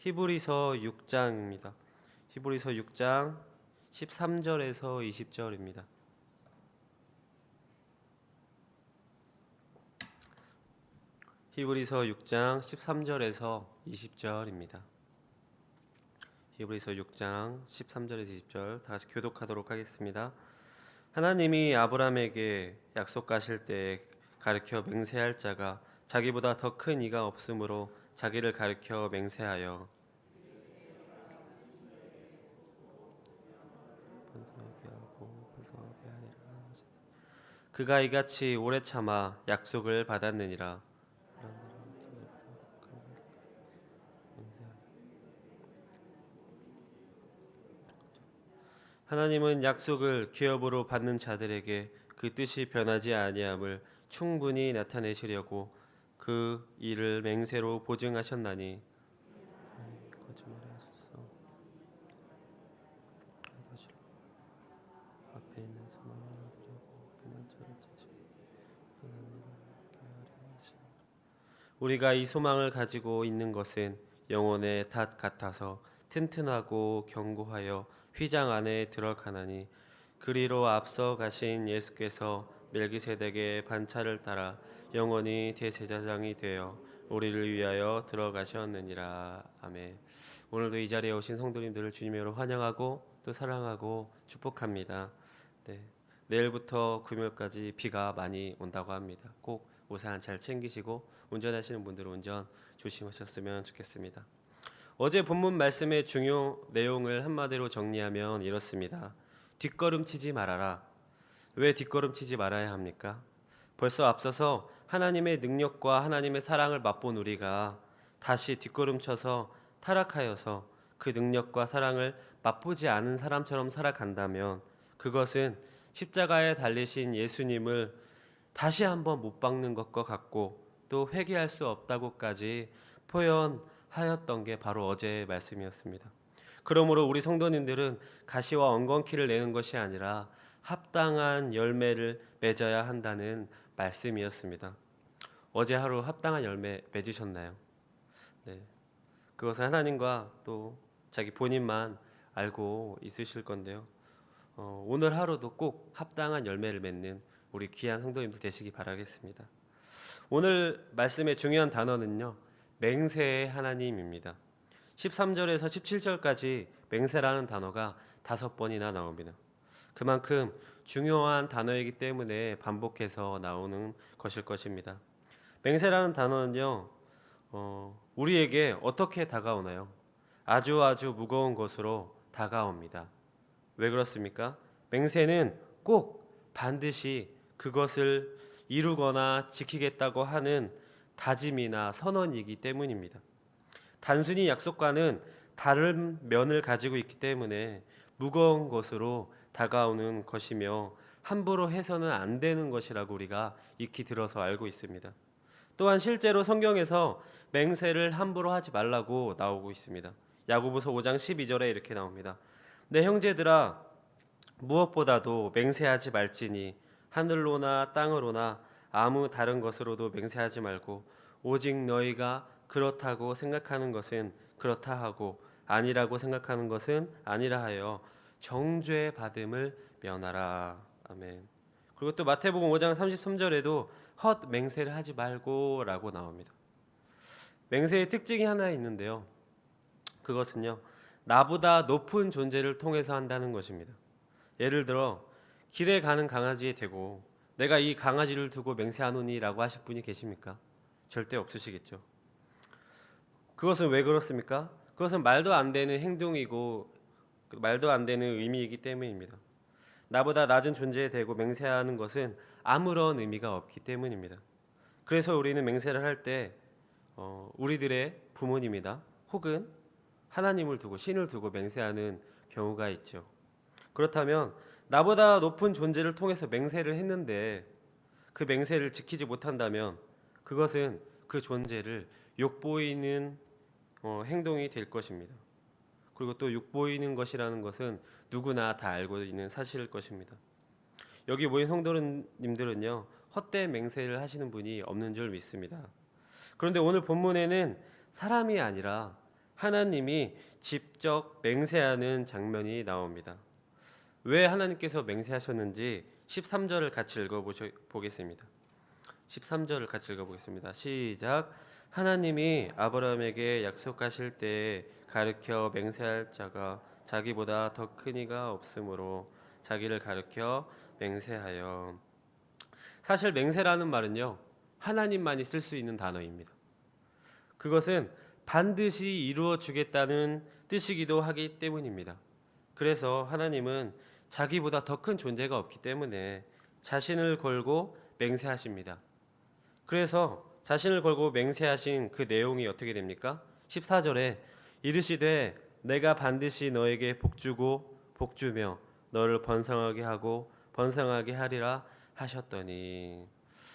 히브리서 6장입니다. 히브리서 6장 13절에서 20절입니다. 히브리서 6장 13절에서 20절입니다. 히브리서 6장 13절에서 20절 다 같이 교독하도록 하겠습니다. 하나님이 아브라함에게 약속하실 때 가르쳐 맹세할 자가 자기보다 더 큰 이가 없으므로 자기를 가르쳐 맹세하여 그가 이같이 오래 참아 약속을 받았느니라. 하나님은 약속을 기업으로 받는 자들에게 그 뜻이 변하지 아니함을 충분히 나타내시려고 그 일을 맹세로 보증하셨나니 우리가 이 소망을 가지고 있는 것은 영혼의 닷 같아서 튼튼하고 견고하여 휘장 안에 들어가나니 그리로 앞서 가신 예수께서 멜기세덱의 반차를 따라 영원히 대제사장이 되어 우리를 위하여 들어가셨느니라. 아멘. 오늘도 이 자리에 오신 성도님들을 주님으로 환영하고 또 사랑하고 축복합니다. 네. 내일부터 금요일까지 비가 많이 온다고 합니다. 꼭 우산 잘 챙기시고 운전하시는 분들은 운전 조심하셨으면 좋겠습니다. 어제 본문 말씀의 중요 내용을 한마디로 정리하면 이렇습니다. 뒷걸음치지 말아라. 왜 뒷걸음치지 말아야 합니까? 벌써 앞서서 하나님의 능력과 하나님의 사랑을 맛본 우리가 다시 뒷걸음쳐서 타락하여서 그 능력과 사랑을 맛보지 않은 사람처럼 살아간다면 그것은 십자가에 달리신 예수님을 다시 한번 못 박는 것과 같고 또 회개할 수 없다고까지 표현하였던 게 바로 어제의 말씀이었습니다. 그러므로 우리 성도님들은 가시와 엉겅퀴를 내는 것이 아니라 합당한 열매를 맺어야 한다는 말씀이었습니다. 어제 하루 합당한 열매 맺으셨나요? 네. 그것은 하나님과 또 자기 본인만 알고 있으실 건데요. 오늘 하루도 꼭 합당한 열매를 맺는 우리 귀한 성도님들 되시기 바라겠습니다. 오늘 말씀의 중요한 단어는요, 맹세의 하나님입니다. 13절에서 17절까지 맹세라는 단어가 5번이나 나옵니다. 그만큼 중요한 단어이기 때문에 반복해서 나오는 것일 것입니다. 맹세라는 단어는요, 우리에게 어떻게 다가오나요? 아주 무거운 것으로 다가옵니다. 왜 그렇습니까? 맹세는 꼭 반드시 그것을 이루거나 지키겠다고 하는 다짐이나 선언이기 때문입니다. 단순히 약속과는 다른 면을 가지고 있기 때문에 무거운 것으로 다가오는 것이며 함부로 해서는 안 되는 것이라고 우리가 익히 들어서 알고 있습니다. 또한 실제로 성경에서 맹세를 함부로 하지 말라고 나오고 있습니다. 야고보서 5장 12절에 이렇게 나옵니다. 내 형제들아 무엇보다도 맹세하지 말지니 하늘로나 땅으로나 아무 다른 것으로도 맹세하지 말고 오직 너희가 그렇다고 생각하는 것은 그렇다 하고 아니라고 생각하는 것은 아니라 하여 정죄 받음을 면하라. 아멘. 그리고 또 마태복음 5장 33절에도 헛 맹세를 하지 말고 라고 나옵니다. 맹세의 특징이 하나 있는데요. 그것은요, 나보다 높은 존재를 통해서 한다는 것입니다. 예를 들어 길에 가는 강아지에 대고 내가 이 강아지를 두고 맹세하노니 라고 하실 분이 계십니까? 절대 없으시겠죠. 그것은 왜 그렇습니까? 그것은 말도 안 되는 행동이고 말도 안 되는 의미이기 때문입니다. 나보다 낮은 존재에 대고 맹세하는 것은 아무런 의미가 없기 때문입니다. 그래서 우리는 맹세를 할 때 우리들의 부모님이다 혹은 하나님을 두고 신을 두고 맹세하는 경우가 있죠. 그렇다면 나보다 높은 존재를 통해서 맹세를 했는데 그 맹세를 지키지 못한다면 그것은 그 존재를 욕보이는 행동이 될 것입니다. 그리고 또 욕보이는 것이라는 것은 누구나 다 알고 있는 사실일 것입니다. 여기 모인 성도님들은요, 헛된 맹세를 하시는 분이 없는 줄 믿습니다. 그런데 오늘 본문에는 사람이 아니라 하나님이 직접 맹세하는 장면이 나옵니다. 왜 하나님께서 맹세하셨는지 13절을 같이 읽어보겠습니다. 13절을 같이 읽어보겠습니다. 시작. 하나님이 아브라함에게 약속하실 때에 가르쳐 맹세할 자가 자기보다 더 큰 이가 없으므로 자기를 가르쳐 맹세하여. 사실 맹세라는 말은요, 하나님만이 쓸 수 있는 단어입니다. 그것은 반드시 이루어 주겠다는 뜻이기도 하기 때문입니다. 그래서 하나님은 자기보다 더 큰 존재가 없기 때문에 자신을 걸고 맹세하십니다. 그래서 자신을 걸고 맹세하신 그 내용이 어떻게 됩니까? 14절에 이르시되 내가 반드시 너에게 복주고 복주며 너를 번성하게 하고 번성하게 하리라 하셨더니,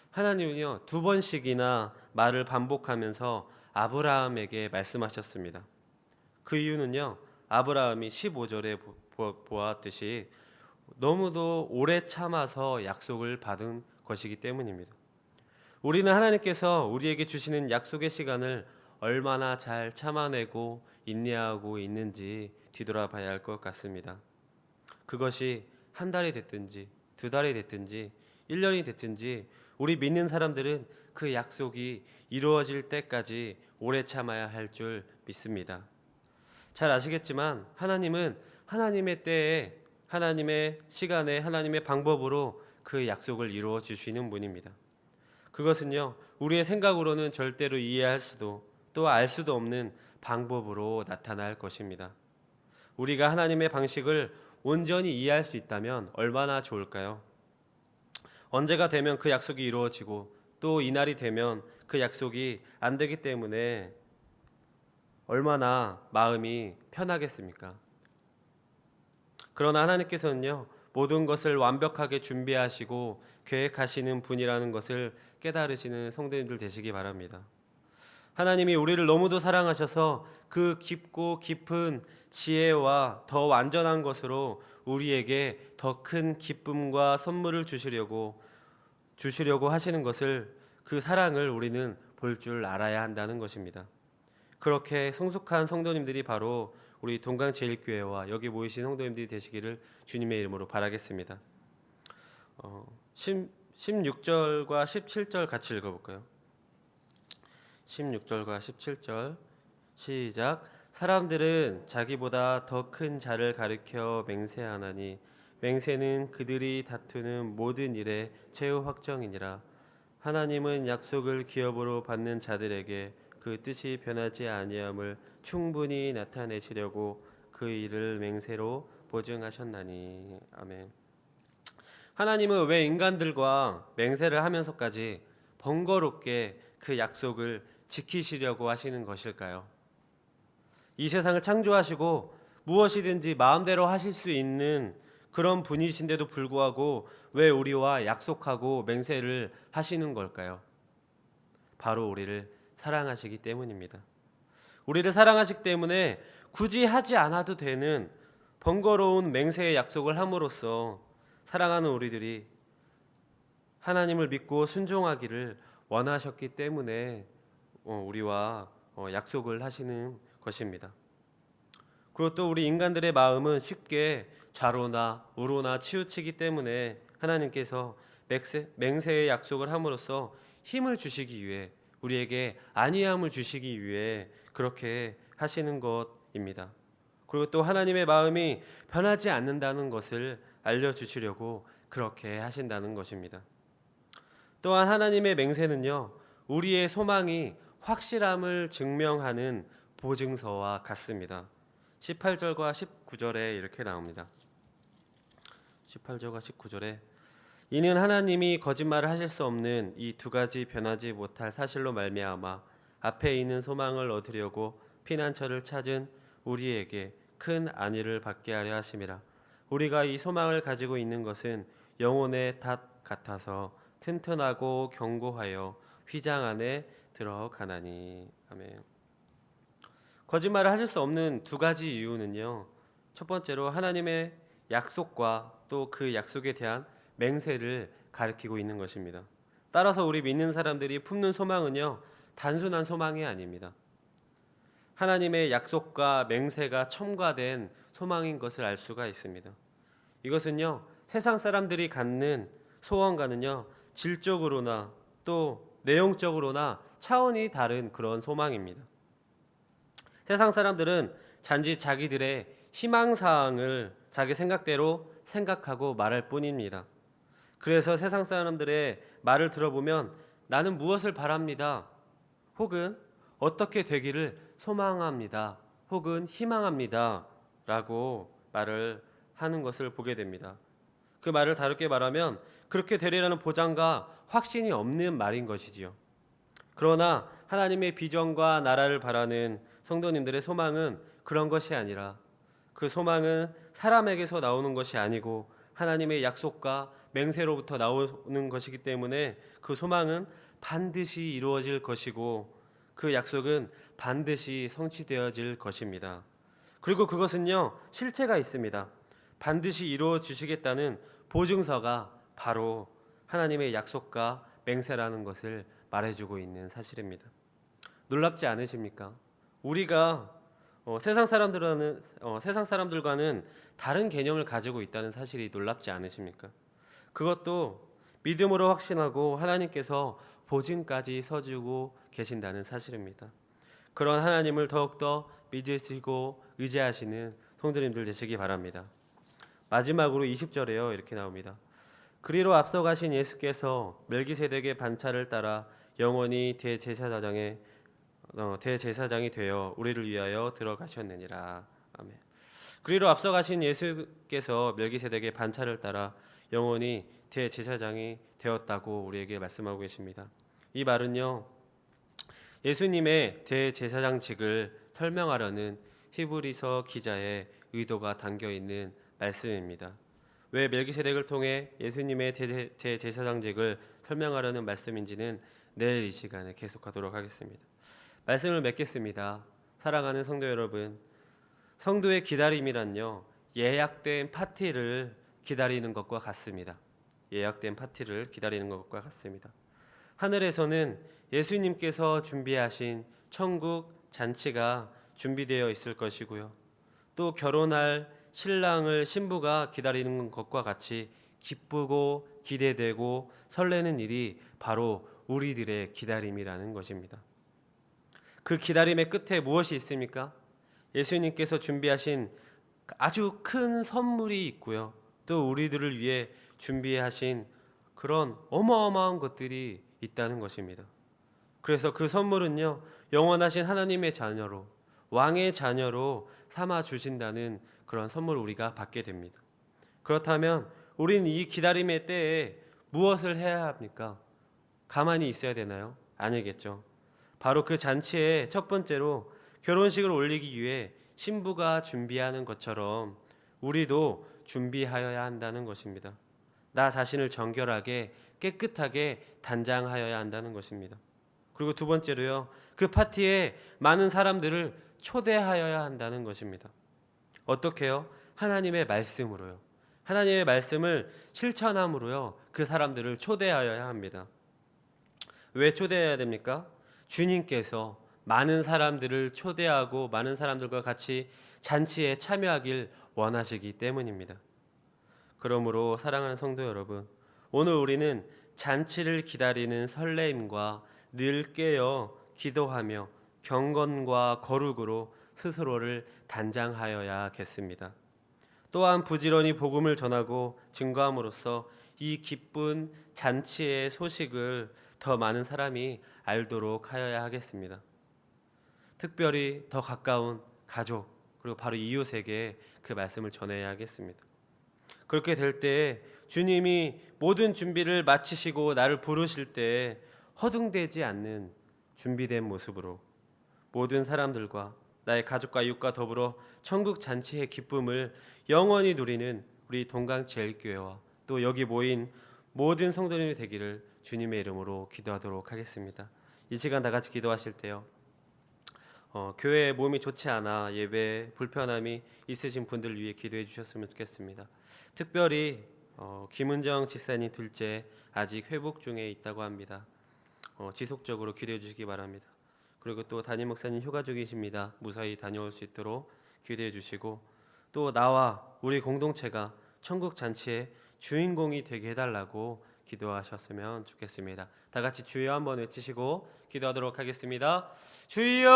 하나님은요 2번씩이나 말을 반복하면서 아브라함에게 말씀하셨습니다. 그 이유는요, 아브라함이 15절에 보았듯이 너무도 오래 참아서 약속을 받은 것이기 때문입니다. 우리는 하나님께서 우리에게 주시는 약속의 시간을 얼마나 잘 참아내고 인내하고 있는지 뒤돌아봐야 할 것 같습니다. 그것이 한 달이 됐든지 2달이 됐든지 1년이 됐든지 우리 믿는 사람들은 그 약속이 이루어질 때까지 오래 참아야 할 줄 믿습니다. 잘 아시겠지만 하나님은 하나님의 때에, 하나님의 시간에, 하나님의 방법으로 그 약속을 이루어 주시는 분입니다. 그것은요, 우리의 생각으로는 절대로 이해할 수도 또 알 수도 없는 방법으로 나타날 것입니다. 우리가 하나님의 방식을 온전히 이해할 수 있다면 얼마나 좋을까요? 언제가 되면 그 약속이 이루어지고 또 이날이 되면 그 약속이 안 되기 때문에 얼마나 마음이 편하겠습니까? 그러나 하나님께서는요, 모든 것을 완벽하게 준비하시고 계획하시는 분이라는 것을 깨달으시는 성도님들 되시기 바랍니다. 하나님이 우리를 너무도 사랑하셔서 그 깊고 깊은 지혜와 더 완전한 것으로 우리에게 더 큰 기쁨과 선물을 주시려고 하시는 것을, 그 사랑을 우리는 볼 줄 알아야 한다는 것입니다. 그렇게 성숙한 성도님들이 바로 우리 동강제일교회와 여기 모이신 성도님들이 되시기를 주님의 이름으로 바라겠습니다. 16절과 17절 같이 읽어볼까요? 16절과 17절 시작. 사람들은 자기보다 더 큰 자를 가리켜 맹세하나니 맹세는 그들이 다투는 모든 일의 최후 확정이니라. 하나님은 약속을 기업으로 받는 자들에게 그 뜻이 변하지 아니함을 충분히 나타내시려고 그 일을 맹세로 보증하셨나니. 아멘. 하나님은 왜 인간들과 맹세를 하면서까지 번거롭게 그 약속을 지키시려고 하시는 것일까요? 이 세상을 창조하시고 무엇이든지 마음대로 하실 수 있는 그런 분이신데도 불구하고 왜 우리와 약속하고 맹세를 하시는 걸까요? 바로 우리를 사랑하시기 때문입니다. 우리를 사랑하시기 때문에 굳이 하지 않아도 되는 번거로운 맹세의 약속을 함으로써 사랑하는 우리들이 하나님을 믿고 순종하기를 원하셨기 때문에 우리와 약속을 하시는 것입니다. 그리고 또 우리 인간들의 마음은 쉽게 좌로나 우로나 치우치기 때문에 하나님께서 맹세의 약속을 함으로써 힘을 주시기 위해, 우리에게 안위함을 주시기 위해 그렇게 하시는 것입니다. 그리고 또 하나님의 마음이 변하지 않는다는 것을 알려주시려고 그렇게 하신다는 것입니다. 또한 하나님의 맹세는요, 우리의 소망이 확실함을 증명하는 보증서와 같습니다. 18절과 19절에 이렇게 나옵니다. 18절과 19절에 이는 하나님이 거짓말을 하실 수 없는 이 2가지 변하지 못할 사실로 말미암아 앞에 있는 소망을 얻으려고 피난처를 찾은 우리에게 큰 안위를 받게 하려 하심이라. 우리가 이 소망을 가지고 있는 것은 영혼의 닷 같아서 튼튼하고 견고하여 휘장 안에 들어가나니. 아멘. 거짓말을 하실 수 없는 2가지 이유는요, 첫 번째로 하나님의 약속과 또 그 약속에 대한 맹세를 가리키고 있는 것입니다. 따라서 우리 믿는 사람들이 품는 소망은요, 단순한 소망이 아닙니다. 하나님의 약속과 맹세가 첨가된 소망인 것을 알 수가 있습니다. 이것은요, 세상 사람들이 갖는 소원과는요, 질적으로나 또 내용적으로나 차원이 다른 그런 소망입니다. 세상 사람들은 단지 자기들의 희망사항을 자기 생각대로 생각하고 말할 뿐입니다. 그래서 세상 사람들의 말을 들어보면 나는 무엇을 바랍니다. 혹은 어떻게 되기를 소망합니다. 혹은 희망합니다. 라고 말을 하는 것을 보게 됩니다. 그 말을 다르게 말하면 그렇게 되리라는 보장과 확신이 없는 말인 것이지요. 그러나 하나님의 비전과 나라를 바라는 성도님들의 소망은 그런 것이 아니라 그 소망은 사람에게서 나오는 것이 아니고 하나님의 약속과 맹세로부터 나오는 것이기 때문에 그 소망은 반드시 이루어질 것이고 그 약속은 반드시 성취되어질 것입니다. 그리고 그것은요, 실체가 있습니다. 반드시 이루어 주시겠다는 보증서가 바로 하나님의 약속과 맹세라는 것을 말해주고 있는 사실입니다. 놀랍지 않으십니까? 우리가 세상 사람들과는 다른 개념을 가지고 있다는 사실이 놀랍지 않으십니까? 그것도 믿음으로 확신하고 하나님께서 보증까지 서주고 계신다는 사실입니다. 그런 하나님을 더욱더 믿으시고 의지하시는 성도님들 되시기 바랍니다. 마지막으로 20절에요, 이렇게 나옵니다. 그리로 앞서가신 예수께서 멜기세덱의 반차를 따라 영원히 대제사장이 되어 우리를 위하여 들어가셨느니라. 아멘. 그리로 앞서가신 예수께서 멜기세덱의 반차를 따라 영원히 대제사장이 되었다고 우리에게 말씀하고 계십니다. 이 말은요, 예수님의 대제사장직을 설명하려는 히브리서 기자의 의도가 담겨 있는 말씀입니다. 왜 멜기세덱을 통해 예수님의 대제사장직을 설명하려는 말씀인지는 내일 이 시간에 계속하도록 하겠습니다. 말씀을 맺겠습니다. 사랑하는 성도 여러분, 성도의 기다림이란요, 예약된 파티를 기다리는 것과 같습니다. 예약된 파티를 기다리는 것과 같습니다. 하늘에서는 예수님께서 준비하신 천국 잔치가 준비되어 있을 것이고요. 또 결혼할 신랑을 신부가 기다리는 것과 같이 기쁘고 기대되고 설레는 일이 바로 우리들의 기다림이라는 것입니다. 그 기다림의 끝에 무엇이 있습니까? 예수님께서 준비하신 아주 큰 선물이 있고요. 또 우리들을 위해 준비하신 그런 어마어마한 것들이 있다는 것입니다. 그래서 그 선물은요, 영원하신 하나님의 자녀로, 왕의 자녀로 삼아 주신다는 그런 선물을 우리가 받게 됩니다. 그렇다면 우리는 이 기다림의 때에 무엇을 해야 합니까? 가만히 있어야 되나요? 아니겠죠. 바로 그 잔치의 첫 번째로 결혼식을 올리기 위해 신부가 준비하는 것처럼 우리도 준비하여야 한다는 것입니다. 나 자신을 정결하게 깨끗하게 단장하여야 한다는 것입니다. 그리고 두 번째로요, 그 파티에 많은 사람들을 초대하여야 한다는 것입니다. 어떻게요? 하나님의 말씀으로요. 하나님의 말씀을 실천함으로요, 그 사람들을 초대하여야 합니다. 왜 초대해야 됩니까? 주님께서 많은 사람들을 초대하고 많은 사람들과 같이 잔치에 참여하길 원하시기 때문입니다. 그러므로 사랑하는 성도 여러분, 오늘 우리는 잔치를 기다리는 설레임과 늘 깨어 기도하며 경건과 거룩으로 스스로를 단장하여야겠습니다. 또한 부지런히 복음을 전하고 증거함으로써 이 기쁜 잔치의 소식을 더 많은 사람이 알도록 하여야 하겠습니다. 특별히 더 가까운 가족 그리고 바로 이웃에게 그 말씀을 전해야 하겠습니다. 그렇게 될 때 주님이 모든 준비를 마치시고 나를 부르실 때 허둥대지 않는 준비된 모습으로 모든 사람들과 나의 가족과 이웃과 더불어 천국 잔치의 기쁨을 영원히 누리는 우리 동강제일교회와 또 여기 모인 모든 성도님이 되기를 주님의 이름으로 기도하도록 하겠습니다. 이 시간 다 같이 기도하실 때요, 교회에 몸이 좋지 않아 예배에 불편함이 있으신 분들 위해 기도해 주셨으면 좋겠습니다. 특별히 김은정 집사님 둘째 아직 회복 중에 있다고 합니다. 지속적으로 기도해 주시기 바랍니다. 그리고 또 담임 목사님 휴가 중이십니다. 무사히 다녀올 수 있도록 기도해 주시고, 또 나와 우리 공동체가 천국 잔치의 주인공이 되게 해달라고 기도하셨으면 좋겠습니다. 다 같이 주여 한번 외치시고 기도하도록 하겠습니다. 주여!